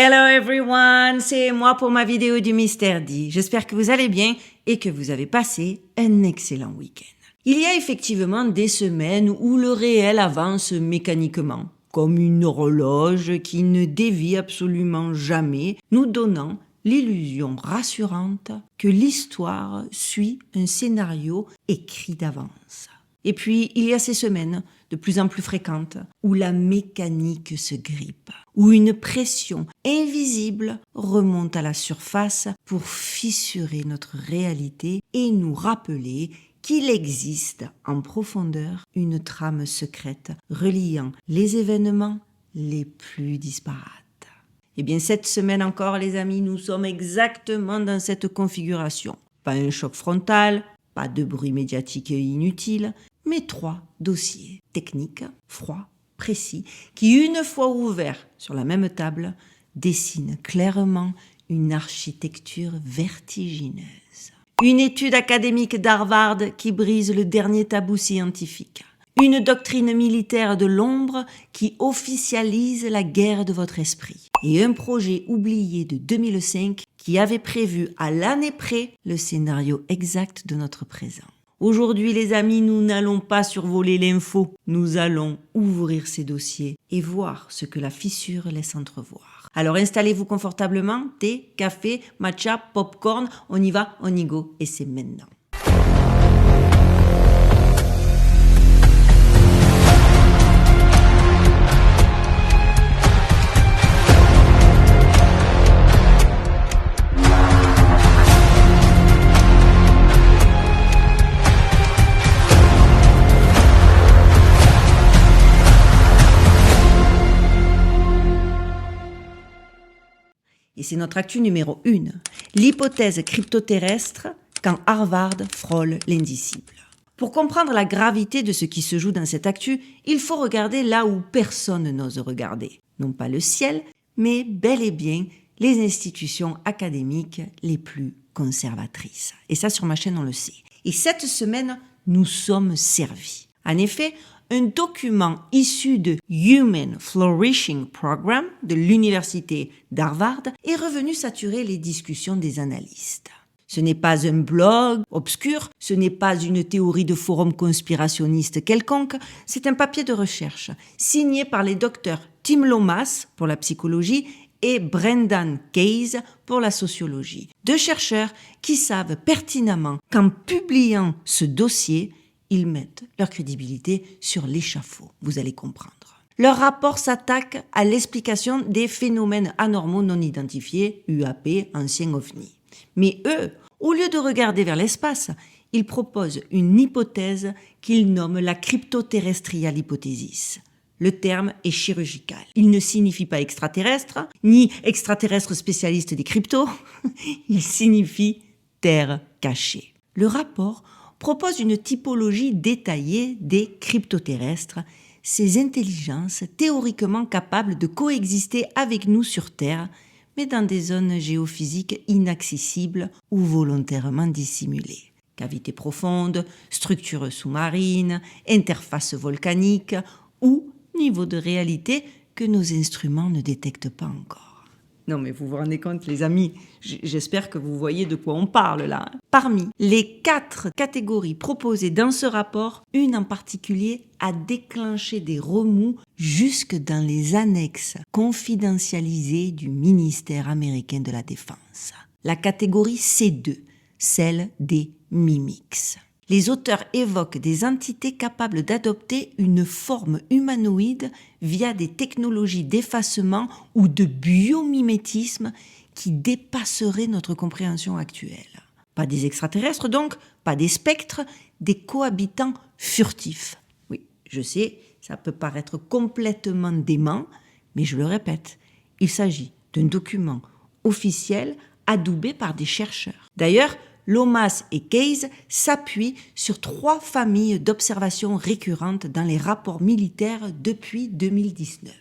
Hello everyone, c'est moi pour ma vidéo du Mystère dit. J'espère que vous allez bien et que vous avez passé un excellent week-end. Il y a effectivement des semaines où le réel avance mécaniquement, comme une horloge qui ne dévie absolument jamais, nous donnant l'illusion rassurante que l'histoire suit un scénario écrit d'avance. Et puis, il y a ces semaines, de plus en plus fréquentes, où la mécanique se grippe, où une pression invisible remonte à la surface pour fissurer notre réalité et nous rappeler qu'il existe en profondeur une trame secrète reliant les événements les plus disparates. Eh bien, cette semaine encore, les amis, nous sommes exactement dans cette configuration. Pas un choc frontal, pas de bruit médiatique inutile, mais 3 dossiers techniques, froids, précis, qui, une fois ouverts sur la même table, dessinent clairement une architecture vertigineuse. Une étude académique d'Harvard qui brise le dernier tabou scientifique. Une doctrine militaire de l'ombre qui officialise la guerre de votre esprit. Et un projet oublié de 2005 qui avait prévu à l'année près le scénario exact de notre présent. Aujourd'hui, les amis, nous n'allons pas survoler l'info. Nous allons ouvrir ces dossiers et voir ce que la fissure laisse entrevoir. Alors installez-vous confortablement, thé, café, matcha, popcorn, on y va, on y go, et c'est maintenant. Et c'est notre actu numéro 1, l'hypothèse cryptoterrestre quand Harvard frôle l'indicible. Pour comprendre la gravité de ce qui se joue dans cette actu, il faut regarder là où personne n'ose regarder. Non pas le ciel, mais bel et bien les institutions académiques les plus conservatrices. Et ça, sur ma chaîne, on le sait. Et cette semaine, nous sommes servis. En effet, un document issu de Human Flourishing Program de l'université d'Harvard est revenu saturer les discussions des analystes. Ce n'est pas un blog obscur, ce n'est pas une théorie de forum conspirationniste quelconque, c'est un papier de recherche signé par les docteurs Tim Lomas pour la psychologie et Brendan Case pour la sociologie. 2 chercheurs qui savent pertinemment qu'en publiant ce dossier, ils mettent leur crédibilité sur l'échafaud, vous allez comprendre. Leur rapport s'attaque à l'explication des phénomènes anormaux non identifiés, UAP, anciens OVNI. Mais eux, au lieu de regarder vers l'espace, ils proposent une hypothèse qu'ils nomment la cryptoterrestrial hypothesis. Le terme est chirurgical. Il ne signifie pas extraterrestre, ni extraterrestre spécialiste des cryptos, il signifie terre cachée. Le rapport propose une typologie détaillée des cryptoterrestres, ces intelligences théoriquement capables de coexister avec nous sur Terre, mais dans des zones géophysiques inaccessibles ou volontairement dissimulées. Cavités profondes, structures sous-marines, interfaces volcaniques ou niveau de réalité que nos instruments ne détectent pas encore. Non mais vous vous rendez compte les amis, j'espère que vous voyez de quoi on parle là. Parmi les 4 catégories proposées dans ce rapport, une en particulier a déclenché des remous jusque dans les annexes confidentialisées du ministère américain de la Défense. La catégorie C2, celle des mimics. Les auteurs évoquent des entités capables d'adopter une forme humanoïde via des technologies d'effacement ou de biomimétisme qui dépasseraient notre compréhension actuelle. Pas des extraterrestres donc, pas des spectres, des cohabitants furtifs. Oui, je sais, ça peut paraître complètement dément, mais je le répète, il s'agit d'un document officiel adoubé par des chercheurs. D'ailleurs, Lomas et Case s'appuient sur 3 familles d'observations récurrentes dans les rapports militaires depuis 2019.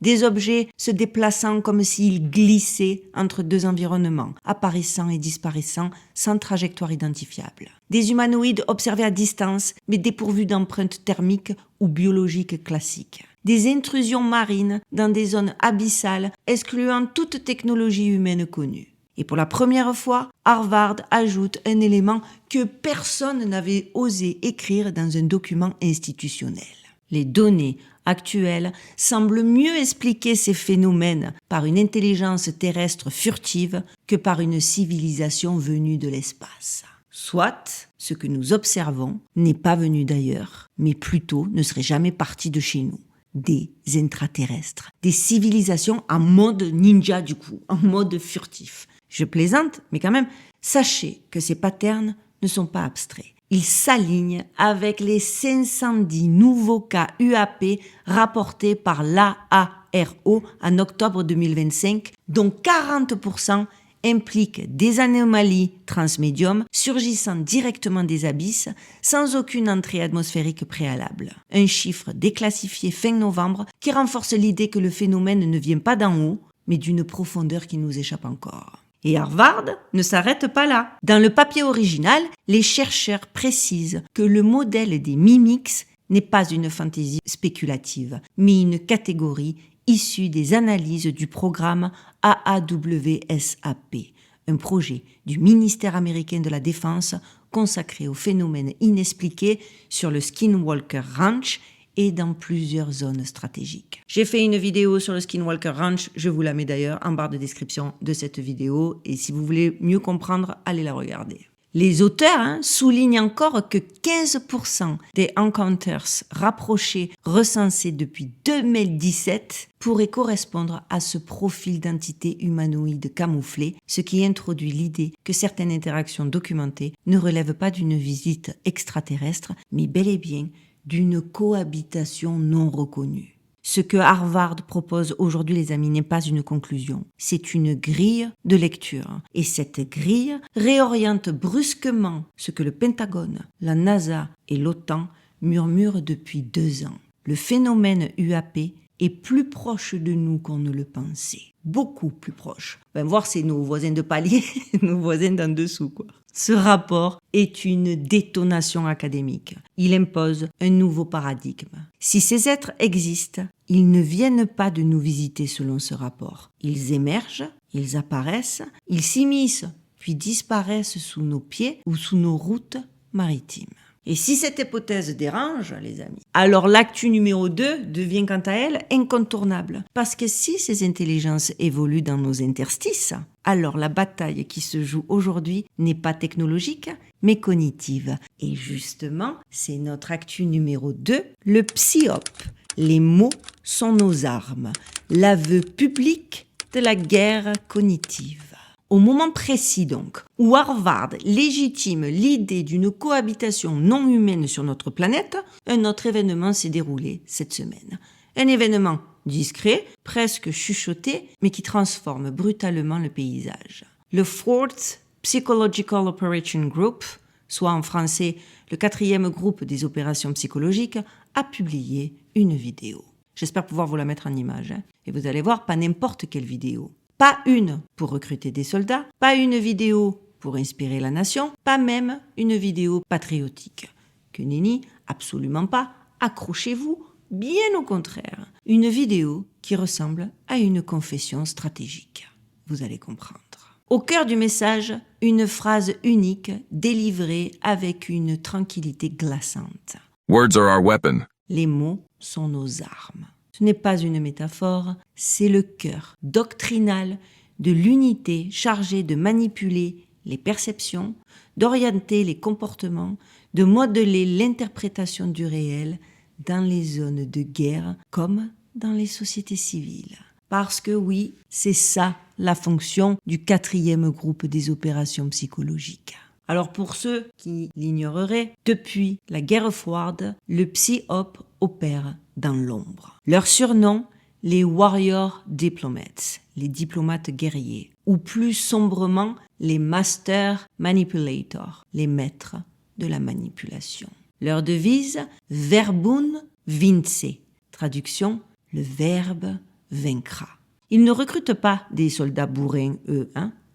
Des objets se déplaçant comme s'ils glissaient entre 2 environnements, apparaissant et disparaissant sans trajectoire identifiable. Des humanoïdes observés à distance, mais dépourvus d'empreintes thermiques ou biologiques classiques. des intrusions marines dans des zones abyssales, excluant toute technologie humaine connue. Et pour la première fois, Harvard ajoute un élément que personne n'avait osé écrire dans un document institutionnel. Les données actuelles semblent mieux expliquer ces phénomènes par une intelligence terrestre furtive que par une civilisation venue de l'espace. Soit, ce que nous observons n'est pas venu d'ailleurs, mais plutôt ne serait jamais parti de chez nous. Des intraterrestres, des civilisations en mode ninja du coup, en mode furtif. Je plaisante, mais quand même, sachez que ces patterns ne sont pas abstraits. Ils s'alignent avec les 510 nouveaux cas UAP rapportés par l'AARO en octobre 2025, dont 40% impliquent des anomalies transmédium surgissant directement des abysses sans aucune entrée atmosphérique préalable. Un chiffre déclassifié fin novembre qui renforce l'idée que le phénomène ne vient pas d'en haut, mais d'une profondeur qui nous échappe encore. Et Harvard ne s'arrête pas là. Dans le papier original, les chercheurs précisent que le modèle des Mimics n'est pas une fantaisie spéculative, mais une catégorie issue des analyses du programme AAWSAP, un projet du ministère américain de la Défense consacré aux phénomènes inexpliqués sur le Skinwalker Ranch et dans plusieurs zones stratégiques. J'ai fait une vidéo sur le Skinwalker Ranch, je vous la mets d'ailleurs en barre de description de cette vidéo, et si vous voulez mieux comprendre, allez la regarder. Les auteurs soulignent encore que 15% des encounters rapprochés recensés depuis 2017 pourraient correspondre à ce profil d'entité humanoïde camouflée, ce qui introduit l'idée que certaines interactions documentées ne relèvent pas d'une visite extraterrestre, mais bel et bien d'une cohabitation non reconnue. Ce que Harvard propose aujourd'hui, les amis, n'est pas une conclusion, c'est une grille de lecture. Et cette grille réoriente brusquement ce que le Pentagone, la NASA et l'OTAN murmurent depuis 2 ans. Le phénomène UAP est plus proche de nous qu'on ne le pensait. Beaucoup plus proche. Voir, c'est nos voisins de palier, nos voisins d'en dessous, quoi. Ce rapport est une détonation académique. Il impose un nouveau paradigme. Si ces êtres existent, ils ne viennent pas de nous visiter selon ce rapport. Ils émergent, ils apparaissent, ils s'immiscent, puis disparaissent sous nos pieds ou sous nos routes maritimes. Et si cette hypothèse dérange, les amis, alors l'actu numéro 2 devient quant à elle incontournable. Parce que si ces intelligences évoluent dans nos interstices, alors la bataille qui se joue aujourd'hui n'est pas technologique, mais cognitive. Et justement, c'est notre actu numéro 2, le PSYOP. Les mots sont nos armes. L'aveu public de la guerre cognitive. Au moment précis donc, où Harvard légitime l'idée d'une cohabitation non humaine sur notre planète, un autre événement s'est déroulé cette semaine. Un événement discret, presque chuchoté, mais qui transforme brutalement le paysage. Le 4th Psychological Operation Group, soit en français le 4e groupe des opérations psychologiques, a publié une vidéo. J'espère pouvoir vous la mettre en image. Et vous allez voir, pas n'importe quelle vidéo. Pas une pour recruter des soldats, pas une vidéo pour inspirer la nation, pas même une vidéo patriotique. Que nenni, absolument pas, accrochez-vous, bien au contraire. Une vidéo qui ressemble à une confession stratégique. Vous allez comprendre. Au cœur du message, une phrase unique délivrée avec une tranquillité glaçante. Words are our weapon. Les mots sont nos armes. Ce n'est pas une métaphore, c'est le cœur doctrinal de l'unité chargée de manipuler les perceptions, d'orienter les comportements, de modeler l'interprétation du réel dans les zones de guerre comme dans les sociétés civiles. Parce que oui, c'est ça la fonction du 4e groupe des opérations psychologiques. Alors pour ceux qui l'ignoreraient, depuis la guerre froide, le PSYOP opère dans l'ombre. Leur surnom, les Warrior Diplomats, les diplomates guerriers, ou plus sombrement, les Master Manipulators, les maîtres de la manipulation. Leur devise, Verbum Vince, traduction, le verbe vaincra. Ils ne recrutent pas des soldats bourrins, eux,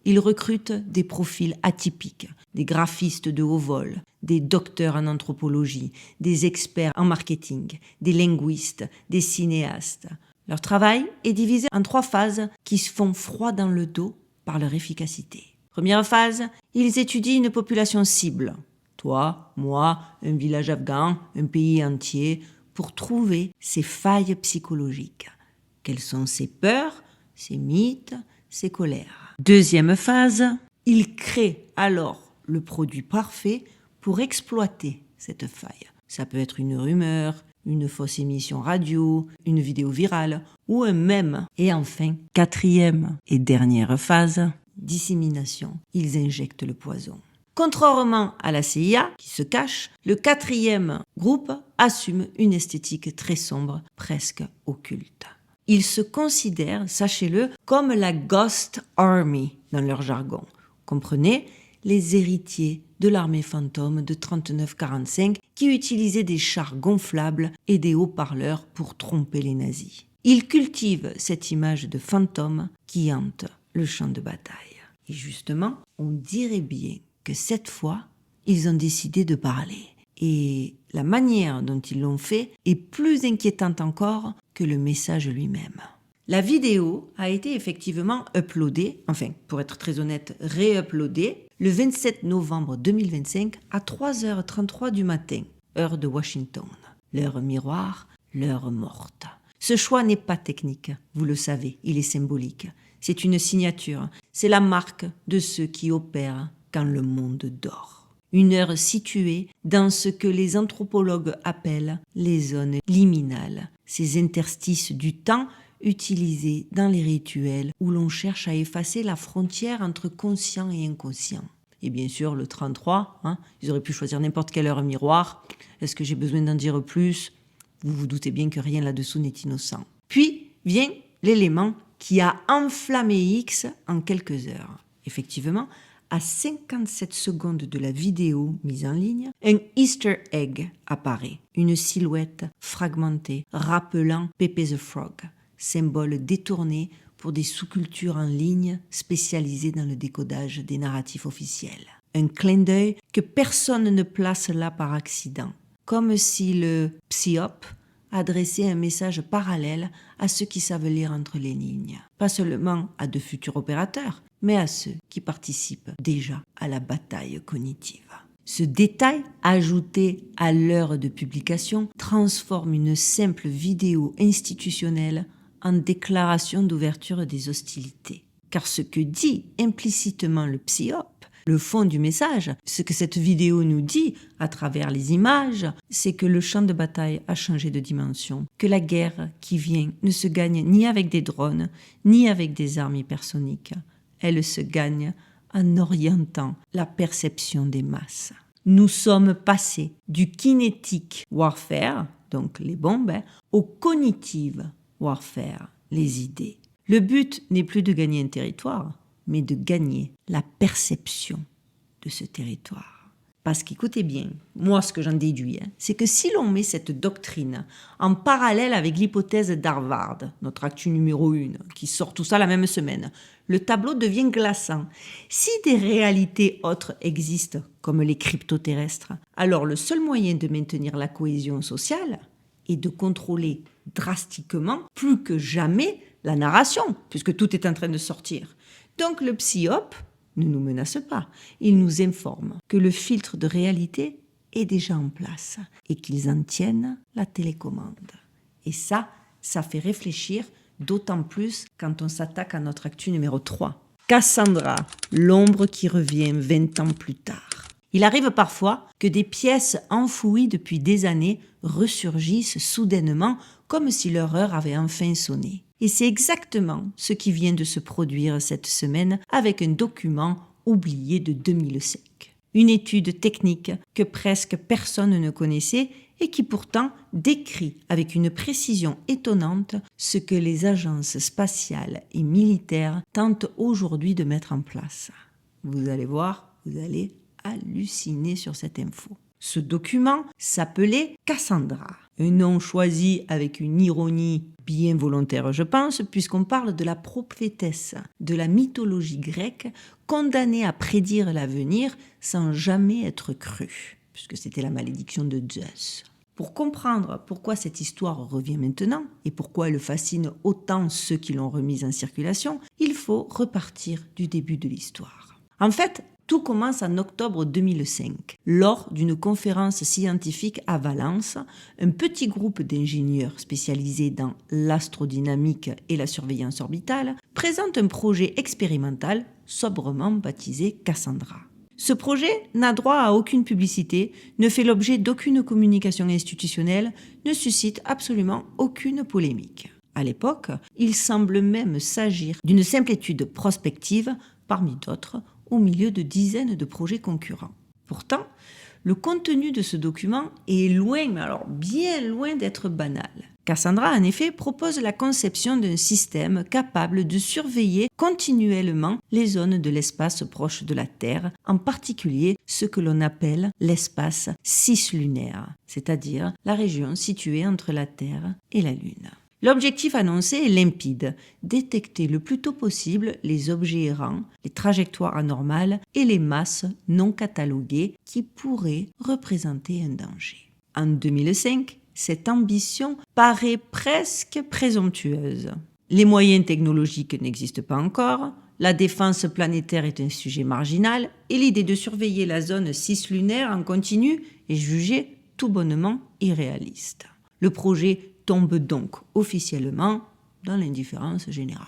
ils recrutent des profils atypiques, des graphistes de haut vol, des docteurs en anthropologie, des experts en marketing, des linguistes, des cinéastes. Leur travail est divisé en 3 phases qui se font froid dans le dos par leur efficacité. Première phase, ils étudient une population cible. Toi, moi, un village afghan, un pays entier, pour trouver ses failles psychologiques. Quelles sont ses peurs, ses mythes, ses colères. Deuxième phase, ils créent alors le produit parfait pour exploiter cette faille. Ça peut être une rumeur, une fausse émission radio, une vidéo virale ou un mème. Et enfin, 4e et dernière phase, dissémination. Ils injectent le poison. Contrairement à la CIA, qui se cache, le 4e groupe assume une esthétique très sombre, presque occulte. Ils se considèrent, sachez-le, comme la Ghost Army dans leur jargon. Comprenez, les héritiers de l'armée fantôme de 39-45 qui utilisaient des chars gonflables et des haut-parleurs pour tromper les nazis. Ils cultivent cette image de fantôme qui hante le champ de bataille. Et justement, on dirait bien que cette fois, ils ont décidé de parler. Et la manière dont ils l'ont fait est plus inquiétante encore que le message lui-même. La vidéo a été effectivement uploadée, enfin, pour être très honnête, réuploadée, le 27 novembre 2025 à 3h33 du matin, heure de Washington. L'heure miroir, l'heure morte. Ce choix n'est pas technique, vous le savez, il est symbolique. C'est une signature, c'est la marque de ceux qui opèrent quand le monde dort. Une heure située dans ce que les anthropologues appellent les zones liminales, ces interstices du temps utilisés dans les rituels où l'on cherche à effacer la frontière entre conscient et inconscient. Et bien sûr, le 33, ils auraient pu choisir n'importe quelle heure miroir. Est-ce que j'ai besoin d'en dire plus ? Vous vous doutez bien que rien là-dessous n'est innocent. Puis vient l'élément qui a enflammé X en quelques heures. Effectivement, à 57 secondes de la vidéo mise en ligne, un Easter egg apparaît, une silhouette fragmentée rappelant Pepe the Frog, symbole détourné pour des sous-cultures en ligne spécialisées dans le décodage des narratifs officiels. Un clin d'œil que personne ne place là par accident, comme si le psyop adressait un message parallèle à ceux qui savent lire entre les lignes. Pas seulement à de futurs opérateurs, mais à ceux qui participent déjà à la bataille cognitive. Ce détail, ajouté à l'heure de publication, transforme une simple vidéo institutionnelle en déclaration d'ouverture des hostilités. Car ce que dit implicitement le psyop, le fond du message, ce que cette vidéo nous dit à travers les images, c'est que le champ de bataille a changé de dimension, que la guerre qui vient ne se gagne ni avec des drones, ni avec des armes hypersoniques. Elle se gagne en orientant la perception des masses. Nous sommes passés du kinetic warfare, donc les bombes, au cognitive warfare, les idées. Le but n'est plus de gagner un territoire, mais de gagner la perception de ce territoire. Parce qu'écoutez bien, moi ce que j'en déduis, c'est que si l'on met cette doctrine en parallèle avec l'hypothèse d'Harvard, notre actu numéro 1, qui sort tout ça la même semaine, le tableau devient glaçant. Si des réalités autres existent, comme les cryptoterrestres, alors le seul moyen de maintenir la cohésion sociale est de contrôler drastiquement, plus que jamais, la narration, puisque tout est en train de sortir. Donc le psyop ne nous menace pas. Il nous informe que le filtre de réalité est déjà en place et qu'ils en tiennent la télécommande. Et ça fait réfléchir, d'autant plus quand on s'attaque à notre actu numéro 3. Cassandra, l'ombre qui revient 20 ans plus tard. Il arrive parfois que des pièces enfouies depuis des années ressurgissent soudainement comme si leur heure avait enfin sonné. Et c'est exactement ce qui vient de se produire cette semaine avec un document oublié de 2005. Une étude technique que presque personne ne connaissait et qui pourtant décrit avec une précision étonnante ce que les agences spatiales et militaires tentent aujourd'hui de mettre en place. Vous allez voir, vous allez halluciner sur cette info. Ce document s'appelait Cassandra, Un nom choisi avec une ironie bien volontaire, je pense, puisqu'on parle de la prophétesse de la mythologie grecque, condamnée à prédire l'avenir sans jamais être crue, puisque c'était la malédiction de Zeus. Pour comprendre pourquoi cette histoire revient maintenant et pourquoi elle fascine autant ceux qui l'ont remise en circulation, il faut repartir du début de l'histoire. En fait, tout commence en octobre 2005. Lors d'une conférence scientifique à Valence, un petit groupe d'ingénieurs spécialisés dans l'astrodynamique et la surveillance orbitale présente un projet expérimental sobrement baptisé Cassandra. Ce projet n'a droit à aucune publicité, ne fait l'objet d'aucune communication institutionnelle, ne suscite absolument aucune polémique. À l'époque, il semble même s'agir d'une simple étude prospective, parmi d'autres, au milieu de dizaines de projets concurrents. Pourtant, le contenu de ce document est loin, mais alors bien loin d'être banal. Cassandra, en effet, propose la conception d'un système capable de surveiller continuellement les zones de l'espace proche de la Terre, en particulier ce que l'on appelle l'espace cislunaire, c'est-à-dire la région située entre la Terre et la Lune. L'objectif annoncé est limpide, détecter le plus tôt possible les objets errants, les trajectoires anormales et les masses non cataloguées qui pourraient représenter un danger. En 2005, cette ambition paraît presque présomptueuse. Les moyens technologiques n'existent pas encore, la défense planétaire est un sujet marginal et l'idée de surveiller la zone cislunaire en continu est jugée tout bonnement irréaliste. Le projet tombe donc officiellement dans l'indifférence générale.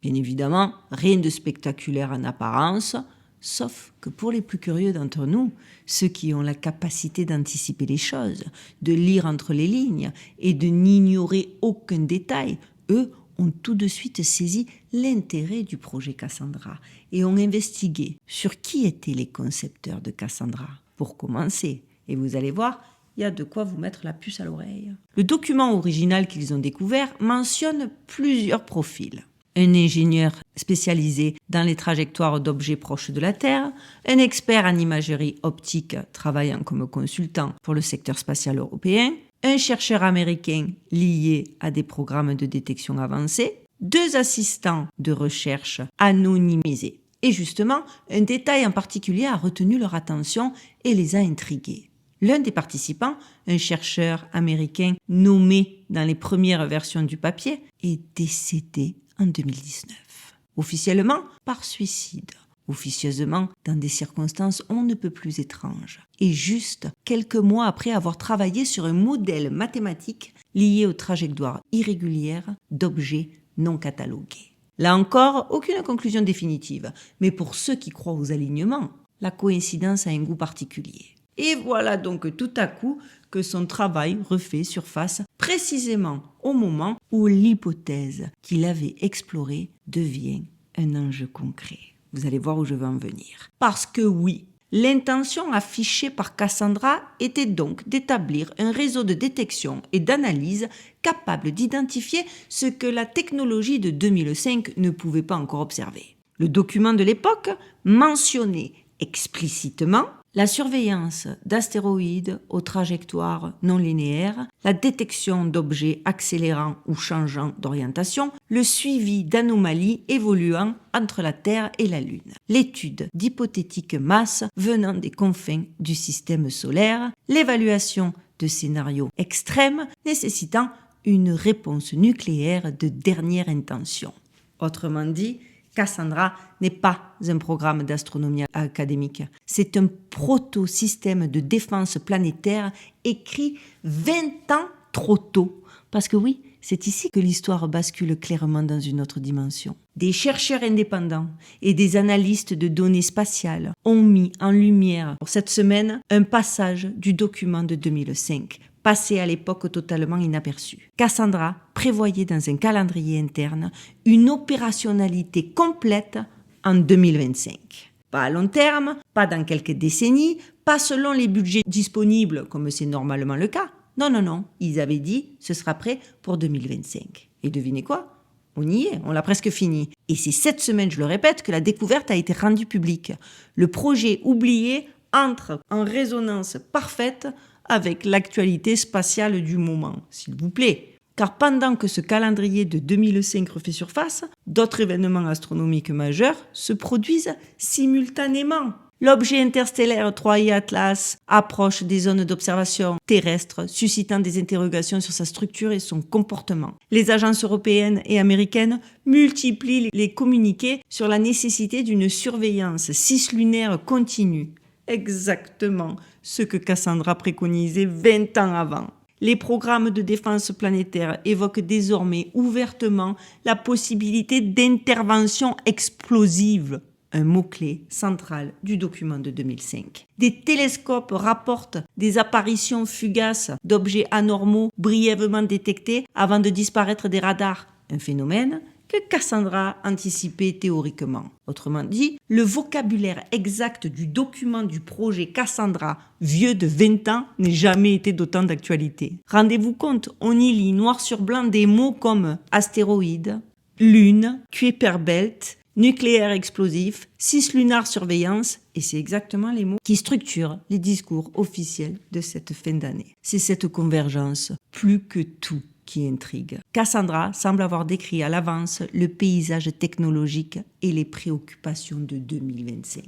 Bien évidemment, rien de spectaculaire en apparence, sauf que pour les plus curieux d'entre nous, ceux qui ont la capacité d'anticiper les choses, de lire entre les lignes et de n'ignorer aucun détail, eux ont tout de suite saisi l'intérêt du projet Cassandra et ont investigué sur qui étaient les concepteurs de Cassandra. Pour commencer, et vous allez voir, il y a de quoi vous mettre la puce à l'oreille. Le document original qu'ils ont découvert mentionne plusieurs profils. Un ingénieur spécialisé dans les trajectoires d'objets proches de la Terre, un expert en imagerie optique travaillant comme consultant pour le secteur spatial européen, un chercheur américain lié à des programmes de détection avancés, 2 assistants de recherche anonymisés. Et justement, un détail en particulier a retenu leur attention et les a intrigués. L'un des participants, un chercheur américain nommé dans les premières versions du papier, est décédé en 2019. Officiellement, par suicide. Officieusement, dans des circonstances on ne peut plus étranges. Et juste quelques mois après avoir travaillé sur un modèle mathématique lié aux trajectoires irrégulières d'objets non catalogués. Là encore, aucune conclusion définitive. Mais pour ceux qui croient aux alignements, la coïncidence a un goût particulier. Et voilà donc tout à coup que son travail refait surface précisément au moment où l'hypothèse qu'il avait explorée devient un enjeu concret. Vous allez voir où je veux en venir. Parce que oui, l'intention affichée par Cassandra était donc d'établir un réseau de détection et d'analyse capable d'identifier ce que la technologie de 2005 ne pouvait pas encore observer. Le document de l'époque mentionnait explicitement la surveillance d'astéroïdes aux trajectoires non linéaires, la détection d'objets accélérants ou changeant d'orientation, le suivi d'anomalies évoluant entre la Terre et la Lune, l'étude d'hypothétiques masses venant des confins du système solaire, l'évaluation de scénarios extrêmes nécessitant une réponse nucléaire de dernière intention. Autrement dit, Cassandra n'est pas un programme d'astronomie académique. C'est un proto-système de défense planétaire écrit 20 ans trop tôt. Parce que oui, c'est ici que l'histoire bascule clairement dans une autre dimension. Des chercheurs indépendants et des analystes de données spatiales ont mis en lumière pour cette semaine un passage du document de 2005, passé à l'époque totalement inaperçu. Cassandra prévoyait dans un calendrier interne une opérationnalité complète en 2025. Pas à long terme, pas dans quelques décennies, pas selon les budgets disponibles comme c'est normalement le cas. Non, ils avaient dit ce sera prêt pour 2025. Et devinez quoi ? On y est, on l'a presque fini. Et c'est cette semaine, je le répète, que la découverte a été rendue publique. Le projet oublié entre en résonance parfaite avec l'actualité spatiale du moment, s'il vous plaît. Car pendant que ce calendrier de 2005 refait surface, d'autres événements astronomiques majeurs se produisent simultanément. L'objet interstellaire 3I Atlas approche des zones d'observation terrestres, suscitant des interrogations sur sa structure et son comportement. Les agences européennes et américaines multiplient les communiqués sur la nécessité d'une surveillance cislunaire continue. Exactement ce que Cassandra préconisait 20 ans avant. Les programmes de défense planétaire évoquent désormais ouvertement la possibilité d'intervention explosive, un mot-clé central du document de 2005. Des télescopes rapportent des apparitions fugaces d'objets anormaux brièvement détectés avant de disparaître des radars, un phénomène que Cassandra anticipait théoriquement. Autrement dit, le vocabulaire exact du document du projet Cassandra, vieux de 20 ans, n'a jamais été d'autant d'actualité. Rendez-vous compte, on y lit noir sur blanc des mots comme astéroïde, lune, Kuiper Belt, nucléaire explosif, cislunar surveillance, et c'est exactement les mots qui structurent les discours officiels de cette fin d'année. C'est cette convergence, plus que tout, qui intrigue. Cassandra semble avoir décrit à l'avance le paysage technologique et les préoccupations de 2025.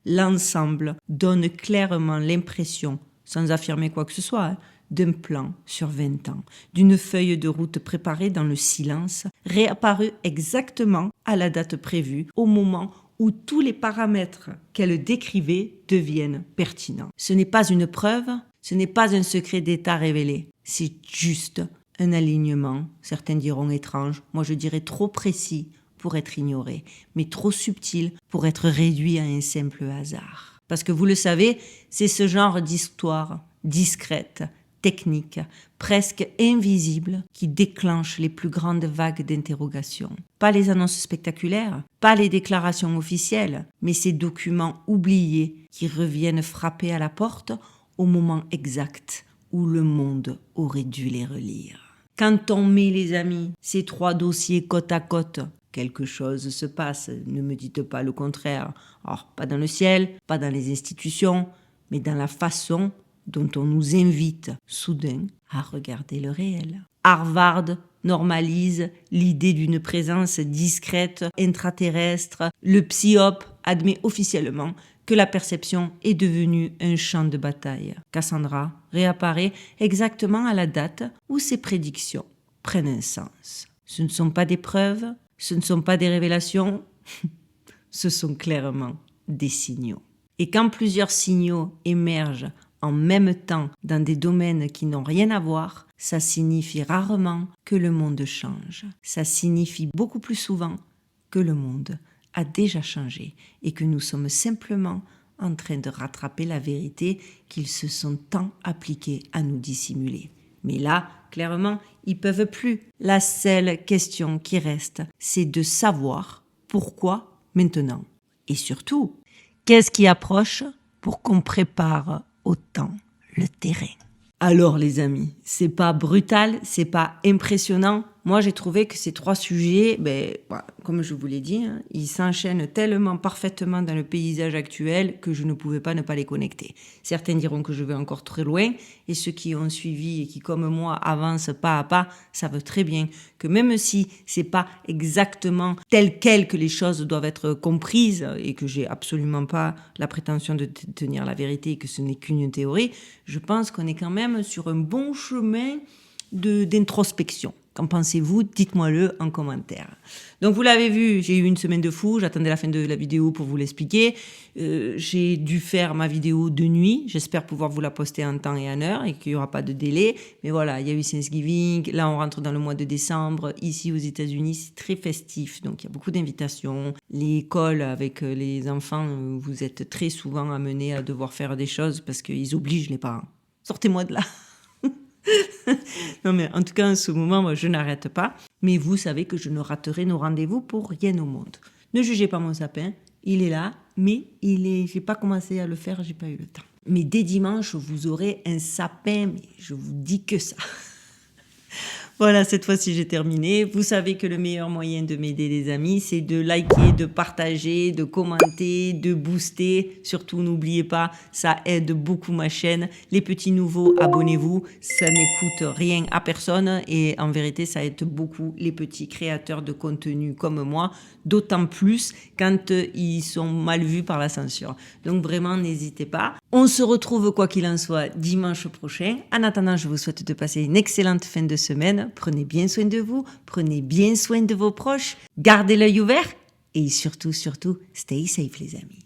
L'ensemble donne clairement l'impression, sans affirmer quoi que ce soit, d'un plan sur 20 ans, d'une feuille de route préparée dans le silence, réapparue exactement à la date prévue, au moment où tous les paramètres qu'elle décrivait deviennent pertinents. Ce n'est pas une preuve, ce n'est pas un secret d'État révélé, c'est juste un alignement, certains diront étrange, moi je dirais trop précis pour être ignoré, mais trop subtil pour être réduit à un simple hasard. Parce que vous le savez, c'est ce genre d'histoire discrète, technique, presque invisible, qui déclenche les plus grandes vagues d'interrogation. Pas les annonces spectaculaires, pas les déclarations officielles, mais ces documents oubliés qui reviennent frapper à la porte au moment exact où le monde aurait dû les relire. Quand on met, les amis, ces 3 dossiers côte à côte, quelque chose se passe, ne me dites pas le contraire. Alors, pas dans le ciel, pas dans les institutions, mais dans la façon dont on nous invite soudain à regarder le réel. Harvard normalise l'idée d'une présence discrète intraterrestre. Le PSYOP admet officiellement que la perception est devenue un champ de bataille. Cassandra réapparaît exactement à la date où ses prédictions prennent un sens. Ce ne sont pas des preuves, ce ne sont pas des révélations, ce sont clairement des signaux. Et quand plusieurs signaux émergent en même temps dans des domaines qui n'ont rien à voir, ça signifie rarement que le monde change. Ça signifie beaucoup plus souvent que le monde a déjà changé et que nous sommes simplement en train de rattraper la vérité qu'ils se sont tant appliqués à nous dissimuler. Mais là, clairement, ils peuvent plus. La seule question qui reste, c'est de savoir pourquoi maintenant. Et surtout, qu'est-ce qui approche pour qu'on prépare autant le terrain. Alors les amis, c'est pas brutal, c'est pas impressionnant. Moi j'ai trouvé que ces 3 sujets, comme je vous l'ai dit, ils s'enchaînent tellement parfaitement dans le paysage actuel que je ne pouvais pas ne pas les connecter. Certains diront que je vais encore très loin, et ceux qui ont suivi et qui comme moi avancent pas à pas, savent très bien que même si c'est pas exactement tel quel que les choses doivent être comprises, et que j'ai absolument pas la prétention de tenir la vérité et que ce n'est qu'une théorie, je pense qu'on est quand même sur un bon chemin d'introspection. Qu'en pensez-vous? Dites-moi-le en commentaire. Donc vous l'avez vu, j'ai eu une semaine de fou, j'attendais la fin de la vidéo pour vous l'expliquer. J'ai dû faire ma vidéo de nuit, j'espère pouvoir vous la poster en temps et en heure et qu'il n'y aura pas de délai. Mais voilà, il y a eu Thanksgiving, là on rentre dans le mois de décembre, ici aux États-Unis c'est très festif, donc il y a beaucoup d'invitations. L'école avec les enfants, vous êtes très souvent amenés à devoir faire des choses parce qu'ils obligent les parents. Sortez-moi de là. Non mais en tout cas en ce moment moi, je n'arrête pas, mais vous savez que je ne raterai nos rendez-vous pour rien au monde. Ne jugez pas mon sapin, il est là, mais j'ai pas commencé à le faire, j'ai pas eu le temps. Mais dès dimanche vous aurez un sapin, mais je vous dis que ça. Voilà, cette fois-ci j'ai terminé. Vous savez que le meilleur moyen de m'aider les amis, c'est de liker, de partager, de commenter, de booster. Surtout n'oubliez pas, ça aide beaucoup ma chaîne. Les petits nouveaux, abonnez-vous, ça n'écoute rien à personne et en vérité ça aide beaucoup les petits créateurs de contenu comme moi, d'autant plus quand ils sont mal vus par la censure. Donc vraiment n'hésitez pas. On se retrouve quoi qu'il en soit dimanche prochain. En attendant, je vous souhaite de passer une excellente fin de semaine. Prenez bien soin de vous, prenez bien soin de vos proches, gardez l'œil ouvert et surtout, stay safe les amis.